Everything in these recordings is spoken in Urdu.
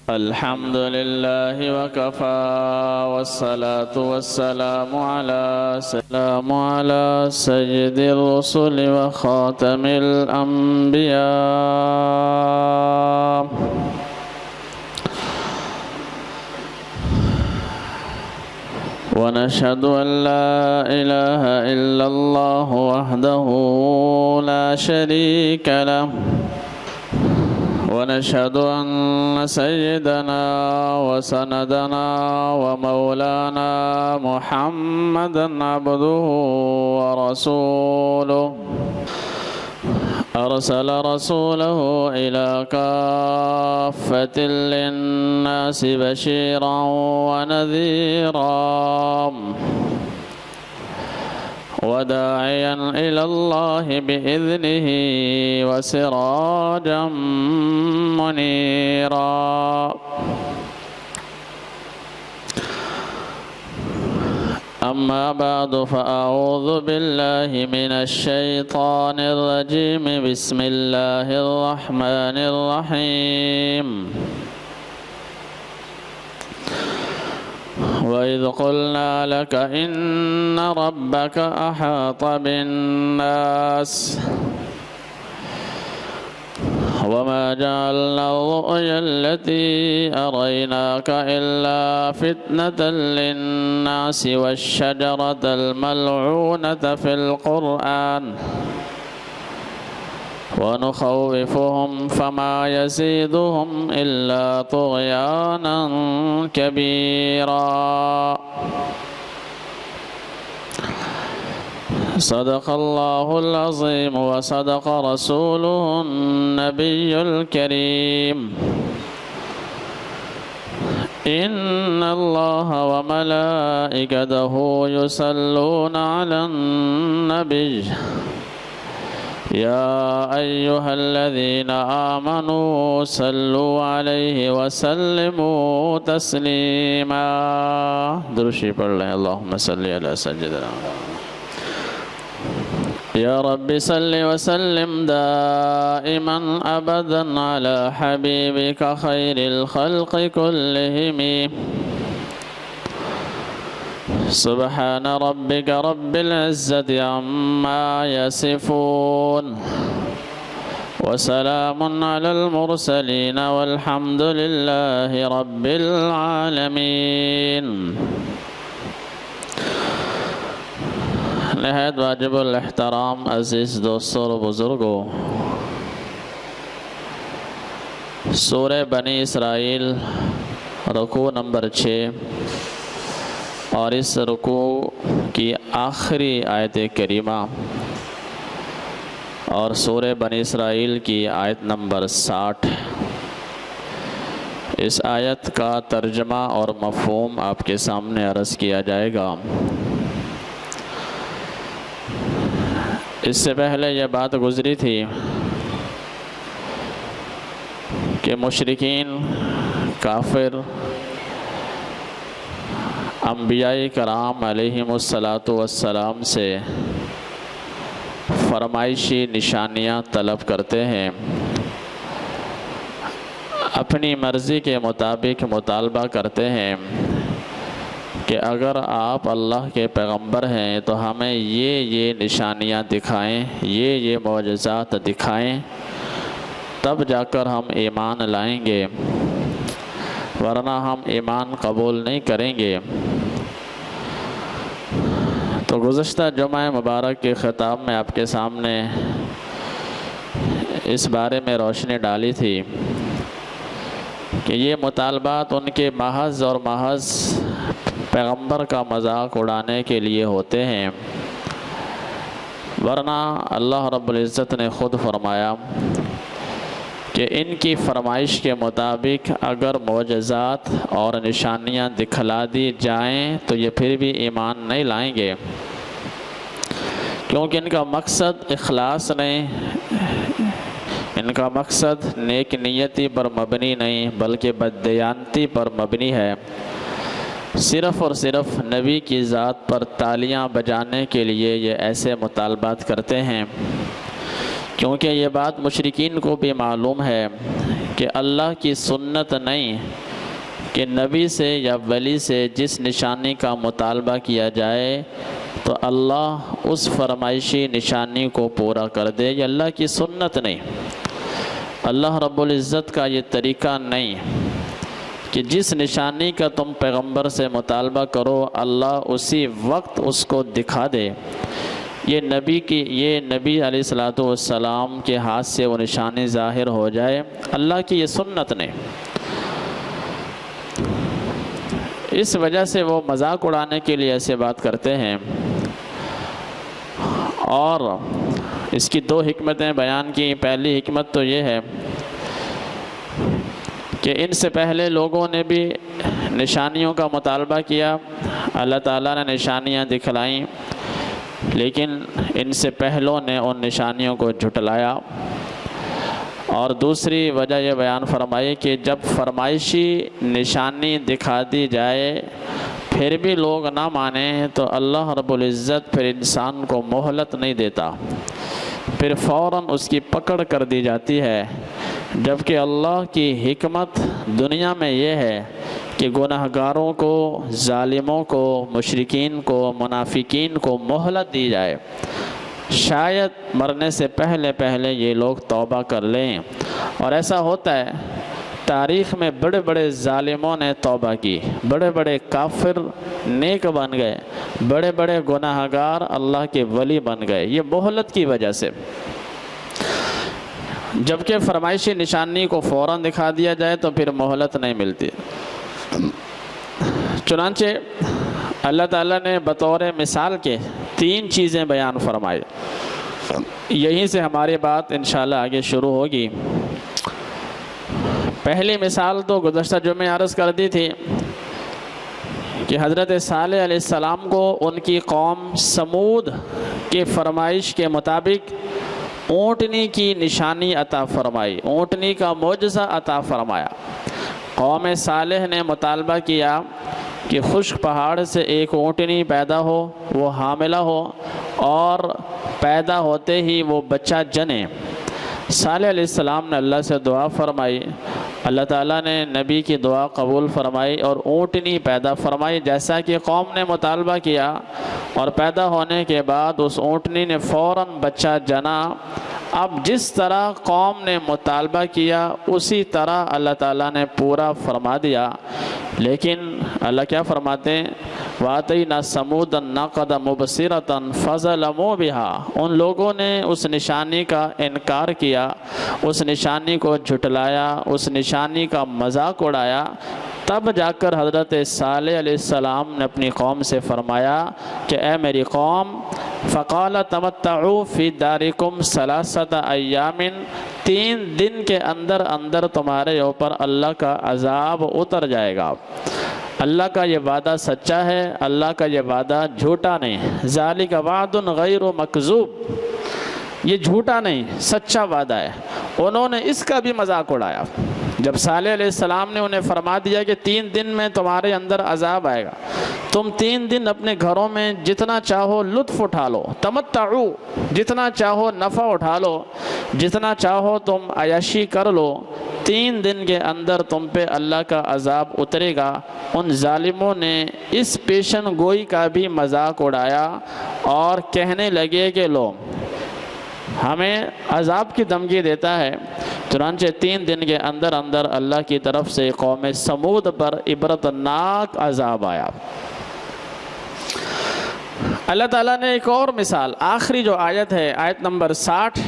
الحمد لله وكفى والصلاة والسلام على سيد الرسل وخاتم الأنبياء ونشهد أن لا إله إلا الله وحده لا شريك له ونشهد أن سيدنا وسندنا ومولانا محمدًا عبده ورسوله أرسل رسوله إلى كافة للناس بشيرا ونذيرا وداعيا إلى الله بإذنه وسراجا منيرا أما بعد فأعوذ بالله من الشيطان الرجيم بسم الله الرحمن الرحيم وإذ قلنا لك إن ربك أحاط بالناس وما جعلنا الرؤيا التي أريناك إلا فتنة للناس والشجرة الملعونة في القرآن ونخوفهم فما يزيدهم إلا طغيانا كبيرا صدق الله العظيم وصدق رسوله النبي الكريم إن الله وملائكته يصلون على النبي يا أيها الذين آمنوا صلوا عليه وسلموا تسليما درشي پڑھ لیں اللهم صل على سيدنا يا رب صل وسلم دائما أبدا على حبيبك خير الخلق كلهم سبحان ربك رب العزة عما يصفون وسلام على المرسلين والحمد لله رب العالمين نہایت واجب الاحترام عزیز دوستوں اور بزرگوں، سورہ بنی اسرائیل رکوع نمبر 6 اور اس رکوع کی آخری آیت کریمہ اور سورہ بنی اسرائیل کی آیت نمبر 60، اس آیت کا ترجمہ اور مفہوم آپ کے سامنے عرض کیا جائے گا۔ اس سے پہلے یہ بات گزری تھی کہ مشرکین کافر انبیاء کرام علیہم السلام سے فرمائشی نشانیاں طلب کرتے ہیں، اپنی مرضی کے مطابق مطالبہ کرتے ہیں کہ اگر آپ اللہ کے پیغمبر ہیں تو ہمیں یہ نشانیاں دکھائیں، یہ معجزات دکھائیں، تب جا کر ہم ایمان لائیں گے، ورنہ ہم ایمان قبول نہیں کریں گے۔ تو گزشتہ جمعہ مبارک کے خطاب میں آپ کے سامنے اس بارے میں روشنی ڈالی تھی کہ یہ مطالبات ان کے محض اور محض پیغمبر کا مذاق اڑانے کے لیے ہوتے ہیں، ورنہ اللہ رب العزت نے خود فرمایا کہ ان کی فرمائش کے مطابق اگر معجزات اور نشانیاں دکھلا دی جائیں تو یہ پھر بھی ایمان نہیں لائیں گے، کیونکہ ان کا مقصد اخلاص نہیں، ان کا مقصد نیک نیتی پر مبنی نہیں بلکہ بددیانتی پر مبنی ہے۔ صرف اور صرف نبی کی ذات پر تالیاں بجانے کے لیے یہ ایسے مطالبات کرتے ہیں، کیونکہ یہ بات مشرکین کو بھی معلوم ہے کہ اللہ کی سنت نہیں کہ نبی سے یا ولی سے جس نشانی کا مطالبہ کیا جائے تو اللہ اس فرمائشی نشانی کو پورا کر دے. یہ اللہ کی سنت نہیں. اللہ رب العزت کا یہ طریقہ نہیں کہ جس نشانی کا تم پیغمبر سے مطالبہ کرو اللہ اسی وقت اس کو دکھا دے. یہ نبی علیہ الصلوۃ والسلام کے ہاتھ سے وہ نشانی ظاہر ہو جائے. اللہ کی یہ سنت نہیں. اس وجہ سے وہ مذاق اڑانے کے لیے ایسے بات کرتے ہیں. اور اس کی 2 حکمتیں بیان کی. پہلی حکمت تو یہ ہے کہ ان سے پہلے لوگوں نے بھی نشانیوں کا مطالبہ کیا. اللہ تعالیٰ نے نشانیاں دکھلائیں لیکن ان سے پہلوں نے ان نشانیوں کو جھٹلایا. اور دوسری وجہ یہ بیان فرمائی کہ جب فرمائشی نشانی دکھا دی جائے پھر بھی لوگ نہ مانیں تو اللہ رب العزت پھر انسان کو مہلت نہیں دیتا، پھر فوراً اس کی پکڑ کر دی جاتی ہے. جبکہ اللہ کی حکمت دنیا میں یہ ہے کہ گناہگاروں کو، ظالموں کو، مشرکین کو، منافقین کو مہلت دی جائے. شاید مرنے سے پہلے یہ لوگ توبہ کر لیں. اور ایسا ہوتا ہے تاریخ میں بڑے بڑے ظالموں نے توبہ کی، بڑے بڑے کافر نیک بن گئے، بڑے بڑے گناہگار اللہ کے ولی بن گئے، یہ مہلت کی وجہ سے. جبکہ فرمائشی نشانی کو فوراً دکھا دیا جائے تو پھر مہلت نہیں ملتی. چنانچہ اللہ تعالیٰ نے بطور مثال کے 3 چیزیں بیان فرمائی. یہیں سے ہماری بات انشاءاللہ آگے شروع ہوگی. پہلی مثال تو گزشتہ جمعے عرض کر دی تھی کہ حضرت صالح علیہ السلام کو ان کی قوم سمود کے فرمائش کے مطابق اونٹنی کی نشانی عطا فرمائی، اونٹنی کا معجزہ عطا فرمایا. قوم صالح نے مطالبہ کیا کہ خشک پہاڑ سے ایک اونٹنی پیدا ہو، وہ حاملہ ہو اور پیدا ہوتے ہی وہ بچہ جنے. صالح علیہ السلام نے اللہ سے دعا فرمائی، اللہ تعالیٰ نے نبی کی دعا قبول فرمائی اور اونٹنی پیدا فرمائی جیسا کہ قوم نے مطالبہ کیا. اور پیدا ہونے کے بعد اس اونٹنی نے فوراً بچہ جنا. اب جس طرح قوم نے مطالبہ کیا اسی طرح اللہ تعالیٰ نے پورا فرما دیا. لیکن اللہ کیا فرماتے ہیں؟ وَآتَيْنَا ثَمُودَ النَّاقَةَ مُبْصِرَةً فَظَلَمُوا بِهَا. ان لوگوں نے اس نشانی کا انکار کیا، اس نشانی کو جھٹلایا، اس نشانی کا مذاق اڑایا. تب جا کر حضرت صالح علیہ السلام نے اپنی قوم سے فرمایا کہ اے میری قوم، فَقَالَ تَمَتَّعُوا فِي دَارِكُمْ ثَلَاثَةَ أَيَّامٍ. 3 دن کے اندر تمہارے اوپر اللہ کا عذاب اتر جائے گا. اللہ کا یہ وعدہ سچا ہے، اللہ کا یہ وعدہ جھوٹا نہیں. ذالک وعد غیر مکذوب. یہ جھوٹا نہیں، سچا وعدہ ہے. انہوں نے اس کا بھی مذاق اڑایا. جب صالح علیہ السلام نے انہیں فرما دیا کہ 3 دن میں تمہارے اندر عذاب آئے گا، تم 3 دن اپنے گھروں میں جتنا چاہو لطف اٹھا لو، تمتعو، جتنا چاہو نفع اٹھا لو، جتنا چاہو تم عیاشی کر لو. 3 دن کے اندر تم پہ اللہ کا عذاب اترے گا. ان ظالموں نے اس پیشن گوئی کا بھی مذاق اڑایا اور کہنے لگے کہ لو ہمیں عذاب کی دھمکی دیتا ہے. چنانچہ 3 دن کے اندر اللہ کی طرف سے قوم سمود پر عبرتناک عذاب آیا. اللہ تعالیٰ نے ایک اور مثال، آخری جو آیت ہے، آیت نمبر 60،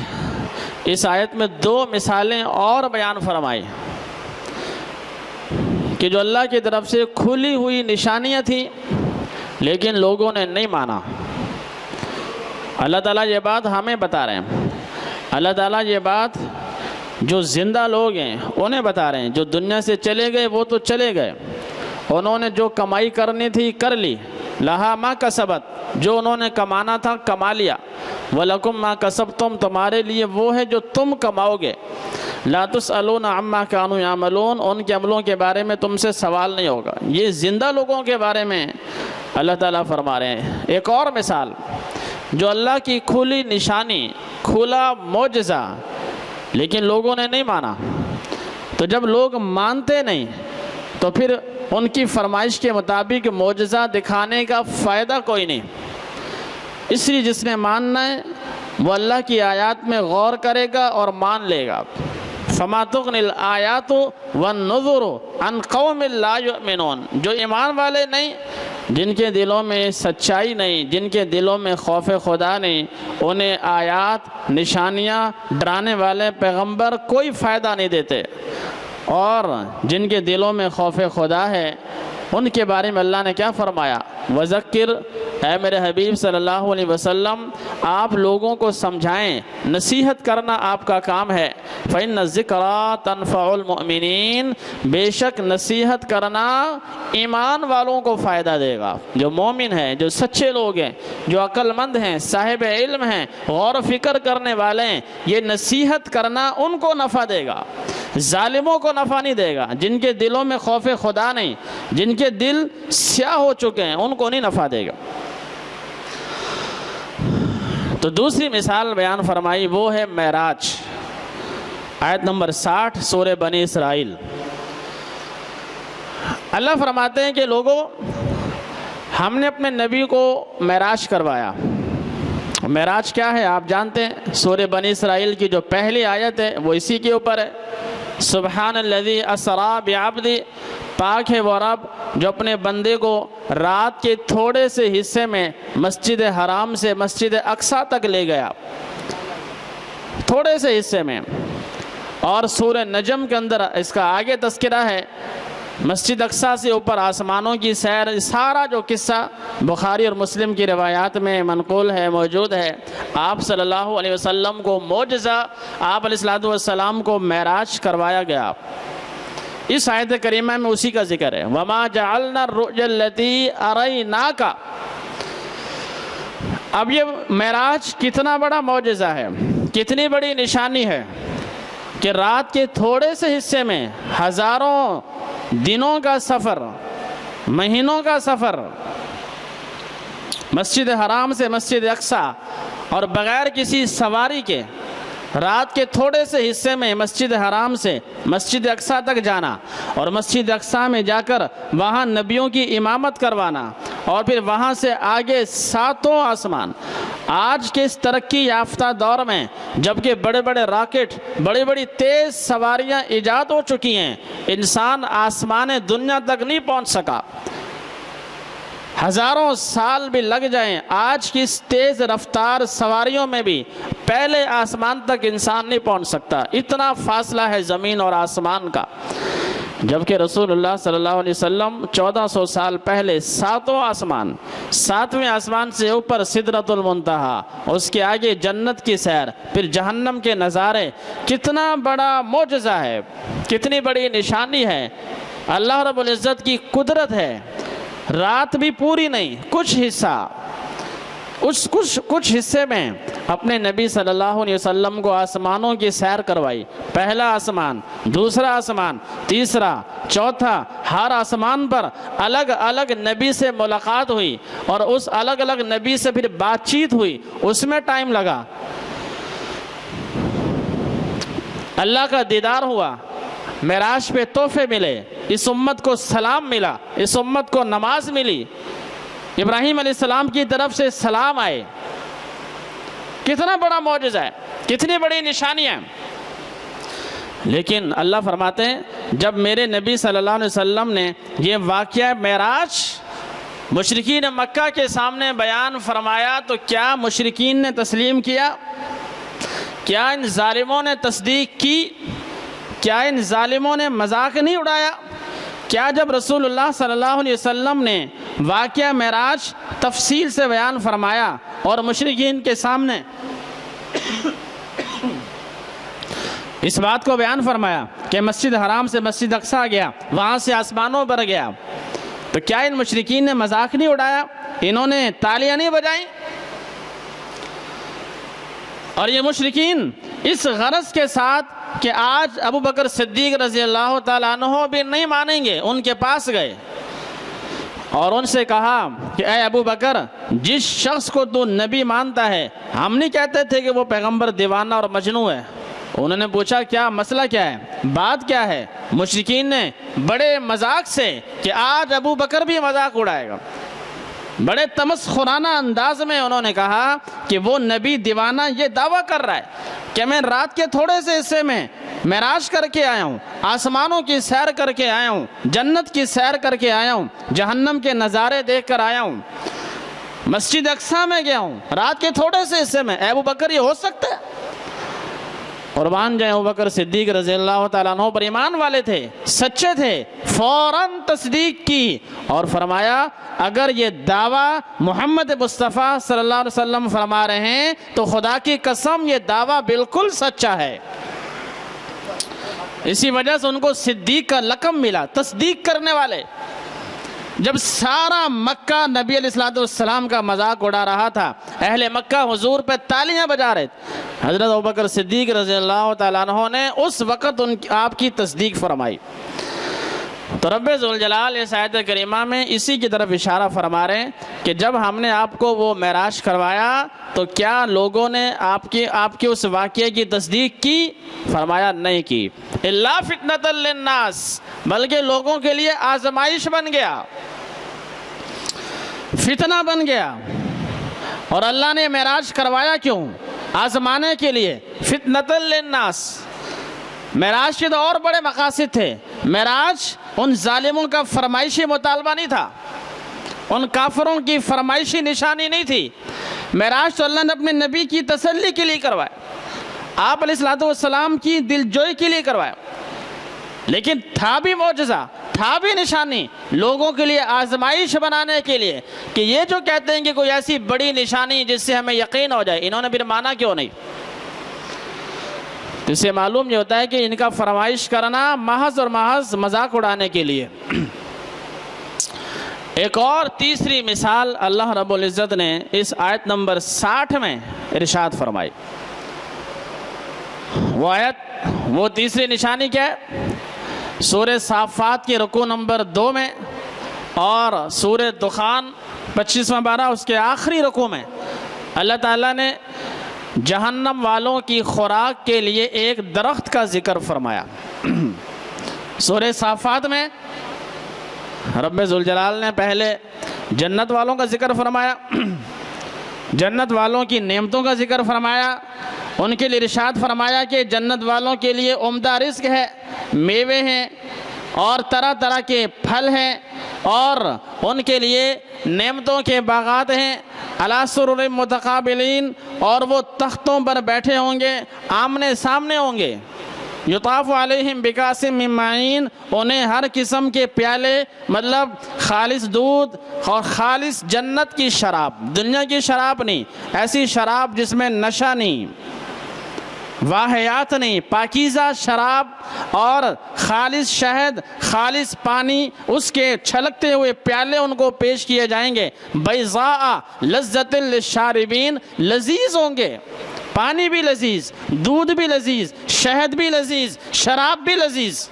اس آیت میں 2 مثالیں اور بیان فرمائی کہ جو اللہ کی طرف سے کھلی ہوئی نشانیاں تھیں لیکن لوگوں نے نہیں مانا. اللہ تعالیٰ یہ بات ہمیں بتا رہے ہیں. اللہ تعالیٰ یہ بات جو زندہ لوگ ہیں انہیں بتا رہے ہیں. جو دنیا سے چلے گئے وہ تو چلے گئے، انہوں نے جو کمائی کرنی تھی کر لی. لہا ما کسبت، جو انہوں نے کمانا تھا کما لیا. وَلَكُمْ مَا كَسَبْتُمْ، تمہارے لیے وہ ہے جو تم کماؤ گے. لَا تُسْأَلُونَ عَمَّا كَانُوا يَعْمَلُونَ، ان کے عملوں کے بارے میں تم سے سوال نہیں ہوگا. یہ زندہ لوگوں کے بارے میں اللہ تعالیٰ فرما رہے ہیں. ایک اور مثال، جو اللہ کی کھلی نشانی، کھلا معجزہ، لیکن لوگوں نے نہیں مانا. تو جب لوگ مانتے نہیں تو پھر ان کی فرمائش کے مطابق معجزہ دکھانے کا فائدہ کوئی نہیں۔ اس لیے جس نے ماننا ہے وہ اللہ کی آیات میں غور کرے گا اور مان لے گا۔ فَمَا تُغْنِ الْآيَاتُ وَالنُّذُرُ عَنْ قَوْمٍ لَا يُؤْمِنُونَ، جو ایمان والے نہیں، جن کے دلوں میں سچائی نہیں، جن کے دلوں میں خوف خدا نہیں، انہیں آیات، نشانیاں، ڈرانے والے پیغمبر کوئی فائدہ نہیں دیتے۔ اور جن کے دلوں میں خوف خدا ہے ان کے بارے میں اللہ نے کیا فرمایا؟ وذکر، اے میرے حبیب صلی اللہ علیہ وسلم آپ لوگوں کو سمجھائیں، نصیحت کرنا آپ کا کام ہے۔ فإن الذکریٰ تنفع المؤمنین، بے شک نصیحت کرنا ایمان والوں کو فائدہ دے گا۔ جو مومن ہیں، جو سچے لوگ ہیں، جو عقل مند ہیں، صاحب علم ہیں، غور و فکر کرنے والے ہیں، یہ نصیحت کرنا ان کو نفع دے گا، ظالموں کو نفع نہیں دے گا۔ جن کے دلوں میں خوف خدا نہیں، جن کے دل سیاہ ہو چکے ہیں، ان کو نہیں نفع دے گا۔ تو دوسری مثال بیان فرمائی وہ ہے معراج، آیت نمبر 60 سورہ بنی اسرائیل۔ اللہ فرماتے ہیں کہ لوگوں، ہم نے اپنے نبی کو معراج کروایا۔ معراج کیا ہے آپ جانتے ہیں، سورہ بنی اسرائیل کی جو پہلی آیت ہے وہ اسی کے اوپر ہے۔ سبحان الذی اسریٰ بعبدہ، پاک ہے وہ رب جو اپنے بندے کو رات کے تھوڑے سے حصے میں مسجد حرام سے مسجد اقصیٰ تک لے گیا، تھوڑے سے حصے میں۔ اور سورہ نجم کے اندر اس کا آگے تذکرہ ہے، مسجد اقصیٰ سے اوپر آسمانوں کی سیر، سارا جو قصہ بخاری اور مسلم کی روایات میں منقول ہے، موجود ہے۔ آپ صلی اللہ علیہ وسلم کو معجزہ، آپ علیہ السلام کو معراج کروایا گیا۔ اس آیت کریمہ میں اسی کا ذکر ہے، وَمَا جَعَلْنَا الرُّؤْيَا الَّتِي أَرَيْنَاكَ۔ اب یہ معراج کتنا بڑا معجزہ ہے، کتنی بڑی نشانی ہے کہ رات کے تھوڑے سے حصے میں ہزاروں دنوں کا سفر، مہینوں کا سفر، مسجد حرام سے مسجد اقصیٰ، اور بغیر کسی سواری کے رات کے تھوڑے سے حصے میں مسجد حرام سے مسجد اقصیٰ تک جانا، اور مسجد اقصیٰ میں جا کر وہاں نبیوں کی امامت کروانا، اور پھر وہاں سے آگے ساتوں آسمان۔ آج کے اس ترقی یافتہ دور میں جبکہ بڑے بڑے راکٹ، بڑی بڑی تیز سواریاں ایجاد ہو چکی ہیں، انسان آسمان دنیا تک نہیں پہنچ سکا، ہزاروں سال بھی لگ جائیں آج کی اس تیز رفتار سواریوں میں بھی پہلے آسمان تک انسان نہیں پہنچ سکتا، اتنا فاصلہ ہے زمین اور آسمان کا۔ جبکہ رسول اللہ صلی اللہ علیہ وسلم 1400 سال پہلے ساتوں آسمان، ساتویں آسمان سے اوپر سدرۃ المنتہا، اس کے آگے جنت کی سیر، پھر جہنم کے نظارے، کتنا بڑا معجزہ ہے، کتنی بڑی نشانی ہے، اللہ رب العزت کی قدرت ہے۔ رات بھی پوری نہیں، کچھ حصہ، کچھ حصے میں اپنے نبی صلی اللہ علیہ وسلم کو آسمانوں کی سیر کروائی، پہلا آسمان، دوسرا آسمان، تیسرا، چوتھا، ہر آسمان پر الگ الگ نبی سے ملاقات ہوئی، اور اس الگ الگ نبی سے پھر بات چیت ہوئی، اس میں ٹائم لگا، اللہ کا دیدار ہوا، معراج پہ تحفے ملے، اس امت کو سلام ملا، اس امت کو نماز ملی، ابراہیم علیہ السلام کی طرف سے سلام آئے۔ کتنا بڑا معجزہ ہے، کتنی بڑی نشانیاں ہیں۔ لیکن اللہ فرماتے ہیں جب میرے نبی صلی اللہ علیہ وسلم نے یہ واقعہ معراج مشرکین مکہ کے سامنے بیان فرمایا تو کیا مشرکین نے تسلیم کیا؟ کیا ان ظالموں نے تصدیق کی؟ کیا ان ظالموں نے مذاق نہیں اڑایا؟ کیا جب رسول اللہ صلی اللہ علیہ وسلم نے واقعہ معراج تفصیل سے بیان فرمایا اور مشرکین کے سامنے اس بات کو بیان فرمایا کہ مسجد حرام سے مسجد اقصیٰ گیا، وہاں سے آسمانوں پر گیا، تو کیا ان مشرکین نے مذاق نہیں اڑایا؟ انہوں نے تالیاں نہیں بجائیں؟ اور یہ مشرکین اس غرض کے ساتھ کہ آج ابو بکر صدیق رضی اللہ تعالیٰ عنہ بھی نہیں مانیں گے، ان کے پاس گئے اور ان سے کہا کہ اے ابو بکر، جس شخص کو تو نبی مانتا ہے، ہم نہیں کہتے تھے کہ وہ پیغمبر دیوانہ اور مجنون ہے، انہوں نے پوچھا کیا مسئلہ کیا ہے، بات کیا ہے؟ مشرکین نے بڑے مذاق سے کہ آج ابو بکر بھی مذاق اڑائے گا، بڑے تمسخرانہ انداز میں انہوں نے کہا کہ وہ نبی دیوانہ یہ دعویٰ کر رہا ہے کہ میں رات کے تھوڑے سے حصے میں معراج کر کے آیا ہوں، آسمانوں کی سیر کر کے آیا ہوں، جنت کی سیر کر کے آیا ہوں، جہنم کے نظارے دیکھ کر آیا ہوں، مسجد اقصیٰ میں گیا ہوں رات کے تھوڑے سے حصے میں۔ اے ابو بکر یہ ہو سکتا ہے؟ قربان جائیں ابو بکر صدیق رضی اللہ تعالیٰ عنہ پر ایمان والے تھے، سچے تھے، فوراً تصدیق کی اور فرمایا اگر یہ دعویٰ محمد مصطفیٰ صلی اللہ علیہ وسلم فرما رہے ہیں تو خدا کی قسم یہ دعویٰ بالکل سچا ہے۔ اسی وجہ سے ان کو صدیق کا لقب ملا، تصدیق کرنے والے۔ جب سارا مکہ نبی علیہ السلام کا مذاق اڑا رہا تھا، اہل مکہ حضور پہ تالیاں بجا رہے تھے، حضرت ابوبکر صدیق رضی اللہ تعالیٰ عنہ نے اس وقت آپ کی تصدیق فرمائی۔ تو رب ذوالجلال اس آیت کریمہ میں اسی کی طرف اشارہ فرما رہے ہیں کہ جب ہم نے آپ کو وہ معراج کروایا تو کیا لوگوں نے آپ کے اس واقعے کی تصدیق کی؟ فرمایا نہیں کی۔ الا فتنۃ للناس، بلکہ لوگوں کے لیے آزمائش بن گیا، فتنہ بن گیا۔ اور اللہ نے معراج کروایا کیوں؟ آزمانے کے لیے، فتنۃ للناس۔ معراج کے تو اور بڑے مقاصد تھے۔ معراج ان ظالموں کا فرمائشی مطالبہ نہیں تھا، ان کافروں کی فرمائشی نشانی نہیں تھی۔ معراج تو اللہ نے اپنے نبی کی تسلی کے لیے کروایا، آپ علیہ السلام کی دل جوئی کے لیے کروایا، لیکن تھا بھی معجزہ، تھا بھی نشانی لوگوں کے لیے آزمائش بنانے کے لیے کہ یہ جو کہتے ہیں کہ کوئی ایسی بڑی نشانی جس سے ہمیں یقین ہو جائے، انہوں نے پھر مانا کیوں نہیں؟ تو اس سے معلوم یہ ہوتا ہے کہ ان کا فرمائش کرنا محض اور محض مذاق اڑانے کے لیے۔ ایک اور تیسری مثال اللہ رب العزت نے اس آیت نمبر 60 میں ارشاد فرمائی۔ وہ تیسری نشانی کیا ہے؟ سورہ صافات کی رکوع نمبر 2 میں اور سورہ دخان 25واں پارہ اس کے آخری رکوع میں اللہ تعالیٰ نے جہنم والوں کی خوراک کے لیے ایک درخت کا ذکر فرمایا۔ سورہ صافات میں رب ذوالجلال نے پہلے جنت والوں کا ذکر فرمایا، جنت والوں کی نعمتوں کا ذکر فرمایا، ان کے لیے ارشاد فرمایا کہ جنت والوں کے لیے عمدہ رزق ہے، میوے ہیں اور طرح طرح کے پھل ہیں، اور ان کے لیے نعمتوں کے باغات ہیں، علی سرر متقابلین، اور وہ تختوں پر بیٹھے ہوں گے، آمنے سامنے ہوں گے، یطاف علیہم بکاس من معین، انہیں ہر قسم کے پیالے، مطلب خالص دودھ اور خالص جنت کی شراب، دنیا کی شراب نہیں، ایسی شراب جس میں نشہ نہیں، واہیات نہیں، پاکیزہ شراب اور خالص شہد، خالص پانی، اس کے چھلکتے ہوئے پیالے ان کو پیش کیے جائیں گے، بیضاء لذۃ للشاربین، لذیذ ہوں گے، پانی بھی لذیذ، دودھ بھی لذیذ، شہد بھی لذیذ، شراب بھی لذیذ۔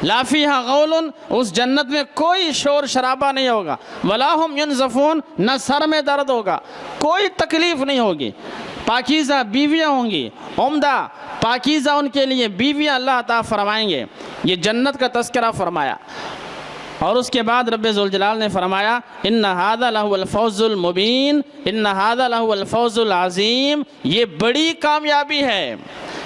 لا فیہا غول، اس جنت میں کوئی شور شرابہ نہیں ہوگا، ولا ہم ینزفون، نہ سر میں درد ہوگا، کوئی تکلیف نہیں ہوگی، پاکیزہ بیویاں ہوں گی، عمدہ پاکیزہ ان کے لیے بیویاں اللہ عطا فرمائیں گے۔ یہ جنت کا تذکرہ فرمایا، اور اس کے بعد رب ذوالجلال نے فرمایا ان ھذا لہو الفوز المبین، ان ھذا لہو الفوز العظیم، یہ بڑی کامیابی ہے۔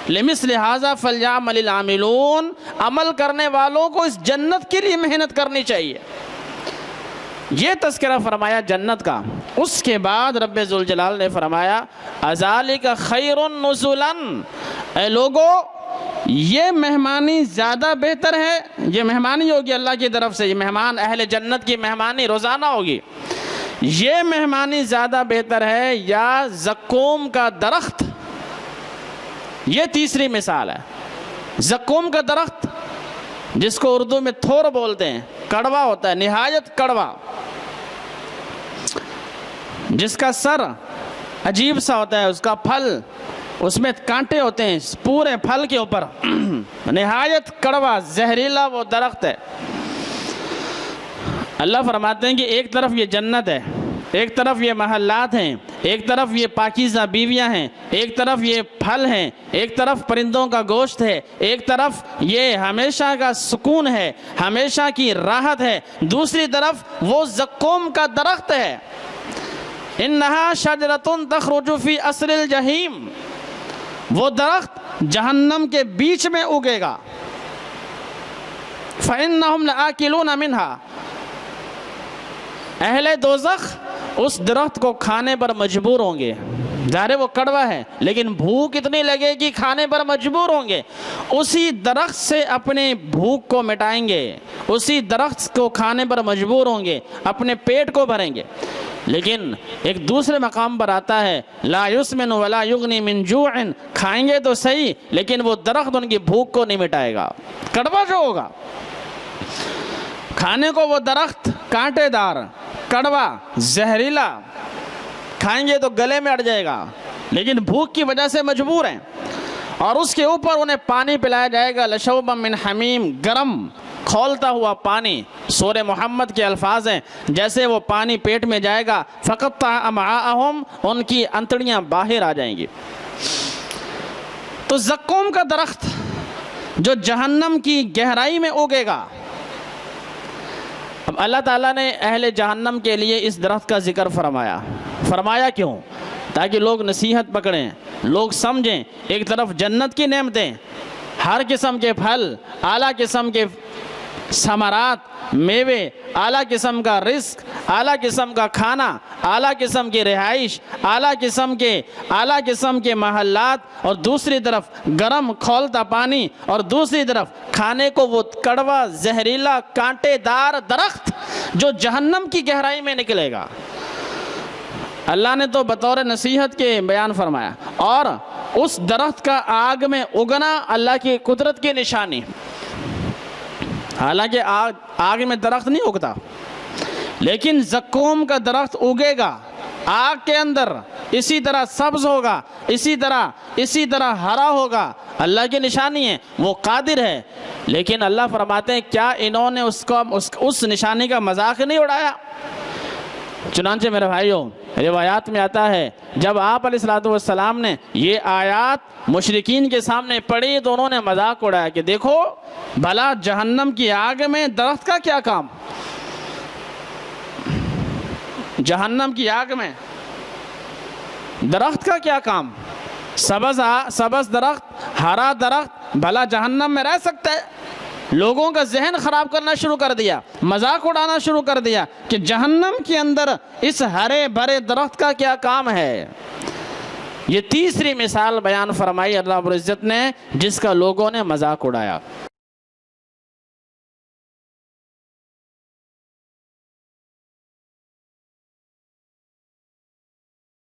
لمثل ھذا فلیعمل العاملون، عمل کرنے والوں کو اس جنت کے لیے محنت کرنی چاہیے۔ یہ تذکرہ فرمایا جنت کا۔ اس کے بعد رب ذوالجلال نے فرمایا اذالک خیر نزلا، اے لوگو یہ مہمانی زیادہ بہتر ہے، یہ مہمانی ہوگی اللہ کی طرف سے، یہ مہمان اہل جنت کی مہمانی روزانہ ہوگی، یہ مہمانی زیادہ بہتر ہے یا زقوم کا درخت؟ یہ تیسری مثال ہے۔ زقوم کا درخت جس کو اردو میں تھور بولتے ہیں، کڑوا ہوتا ہے، نہایت کڑوا، جس کا سر عجیب سا ہوتا ہے، اس کا پھل، اس میں کانٹے ہوتے ہیں پورے پھل کے اوپر، نہایت کڑوا زہریلا وہ درخت ہے۔ اللہ فرماتے ہیں کہ ایک طرف یہ جنت ہے ایک طرف یہ محلات ہیں، ایک طرف یہ پاکیزہ بیویاں ہیں، ایک طرف یہ پھل ہیں، ایک طرف پرندوں کا گوشت ہے، ایک طرف یہ ہمیشہ کا سکون ہے، ہمیشہ کی راحت ہے، دوسری طرف وہ زقوم کا درخت ہے، انہا شجرۃ تخرج فی اصل الجحیم، وہ درخت جہنم کے بیچ میں اگے گا، فإنہم لآکلون منہا، اہل دوزخ اس درخت کو کھانے پر مجبور ہوں گے، ظاہر وہ کڑوا ہے لیکن بھوک اتنی لگے گی کھانے پر مجبور ہوں گے، اسی درخت سے اپنے بھوک کو مٹائیں گے، اسی درخت کو کھانے پر مجبور ہوں گے، اپنے پیٹ کو بھریں گے۔ لیکن ایک دوسرے مقام پر آتا ہے لا یسمن ولا یغنی من جوع، کھائیں گے تو صحیح لیکن وہ درخت ان کی بھوک کو نہیں مٹائے گا، کڑوا جو ہوگا۔ کھانے کو وہ درخت کانٹے دار، کڑوا، زہریلا، کھائیں گے تو گلے میں اڑ جائے گا لیکن بھوک کی وجہ سے مجبور ہیں، اور اس کے اوپر انہیں پانی پلایا جائے گا، لشوبا من حمیم، گرم کھولتا ہوا پانی۔ سورہ محمد کے الفاظ ہیں جیسے وہ پانی پیٹ میں جائے گا فقطع امعاءہم، ان کی انتڑیاں باہر آ جائیں گی۔ تو زقوم کا درخت جو جہنم کی گہرائی میں اگے گا، اب اللہ تعالیٰ نے اہل جہنم کے لیے اس درخت کا ذکر فرمایا کیوں؟ تاکہ لوگ نصیحت پکڑیں، لوگ سمجھیں۔ ایک طرف جنت کی نعمتیں، ہر قسم کے پھل، اعلیٰ قسم کے ثمرات، میوے، اعلیٰ قسم کا رزق، اعلیٰ قسم کا کھانا، اعلیٰ قسم کی رہائش، اعلیٰ قسم کے محلات، اور دوسری طرف گرم کھولتا پانی، اور دوسری طرف کھانے کو وہ کڑوا زہریلا کانٹے دار درخت جو جہنم کی گہرائی میں نکلے گا۔ اللہ نے تو بطور نصیحت کے بیان فرمایا، اور اس درخت کا آگ میں اگنا اللہ کی قدرت کی نشانی۔ حالانکہ آگ میں درخت نہیں اگتا، لیکن زقوم کا درخت اگے گا آگ کے اندر، اسی طرح سبز ہوگا، اسی طرح ہرا ہوگا۔ اللہ کی نشانی ہے، وہ قادر ہے، لیکن اللہ فرماتے ہیں کیا انہوں نے اس نشانی کا مذاق نہیں اڑایا؟ چنانچہ میرے بھائیوں، روایات میں آتا ہے جب آپ علیہ السلام نے یہ آیات مشرکین کے سامنے پڑھی تو انہوں نے مذاق اڑایا کہ دیکھو بھلا جہنم کی آگ میں درخت کا کیا کام، جہنم کی آگ میں درخت کا کیا کام، سبز درخت، ہرا درخت بھلا جہنم میں رہ سکتا ہے؟ لوگوں کا ذہن خراب کرنا شروع کر دیا، مذاق اڑانا شروع کر دیا کہ جہنم کے اندر اس ہرے بھرے درخت کا کیا کام ہے۔ یہ تیسری مثال بیان فرمائی اللہ رب العزت نے جس کا لوگوں نے مذاق اڑایا۔